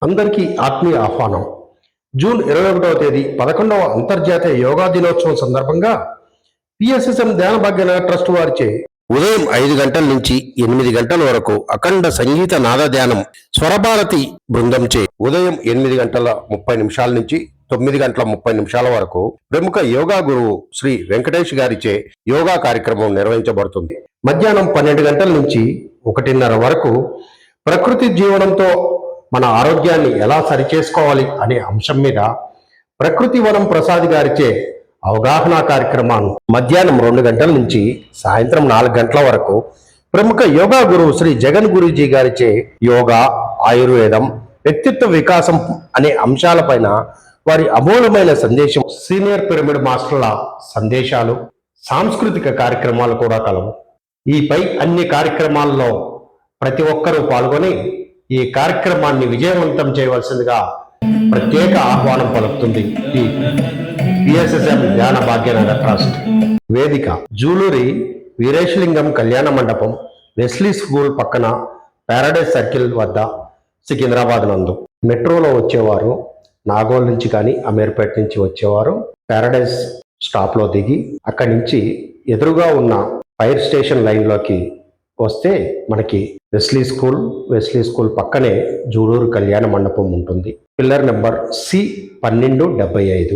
అందరికీ ఆత్మీయ ఆహ్వానం. జూన్ 21వ తేదీ 11వ అంతర్జాతీయ యోగా దినోత్సవం సందర్భంగా పిఎస్ఎస్ఎం ధ్యాన భాగ్యనగర్ ట్రస్ట్ వారిచే ఉదయం 5 గంటల నుంచి 8 గంటల వరకు అఖండ సంగీత నాద ధ్యానం స్వరభారతి బృందంచే ఉదయం 8 గంటల 30 నిమిషాల నుంచి 9 గంటల 30 నిమిషాల వరకు ప్రముఖ యోగా గురువు శ్రీ వెంకటేష్ గారిచే యోగా కార్యక్రమం నిర్వహించబడుతుంది. మధ్యాహ్నం 12 గంటల నుంచి 1:30 వరకు ప్రకృతి జీవనంతో మన ఆరోగ్యాన్ని ఎలా సరిచేసుకోవాలి అనే అంశం మీద ప్రకృతి వనం ప్రసాద్ గారిచే అవగాహన కార్యక్రమాన్ని మధ్యాహ్నం 2 గంటల నుంచి సాయంత్రం 4 గంటల వరకు ప్రముఖ యోగా గురువు శ్రీ జగన్ గురూజీ గారిచే యోగా, ఆయుర్వేదం, వ్యక్తిత్వ వికాసం అనే అంశాలపైన వారి అమూల్యమైన సందేశం, సీనియర్ పిరమిడ్ మాస్టర్ల సందేశాలు, సాంస్కృతిక కార్యక్రమాలు కూడా కలవు. ఈ పై అన్ని కార్యక్రమాల్లో ప్రతి ఒక్కరూ పాల్గొని ఈ కార్యక్రమాన్ని విజయవంతం చేయవలసిందిగా ప్రత్యేక ఆహ్వానం పలుకుతుంది ఈ పిఎస్ఎస్ఎం ధ్యాన భాగ్యనగర్ ట్రస్ట్. వేదిక జూలూరి వీరేశలింగం కళ్యాణ మండపం, వెస్లీ స్కూల్ పక్కన, పారాడైజ్ సర్కిల్ వద్ద, సికింద్రాబాద్ నందు. మెట్రోలో వచ్చేవారు నాగోల్ నుంచి కానీ అమీర్పేట నుంచి వచ్చేవారు పారాడైజ్ స్టాప్లో దిగి అక్కడి నుంచి ఎదురుగా ఉన్న ఫైర్ స్టేషన్ లైన్లోకి వస్తే మనకి వెస్లీ స్కూల్ పక్కనే జూలూరు కళ్యాణ మండపం ఉంటుంది. Pillar number C1275.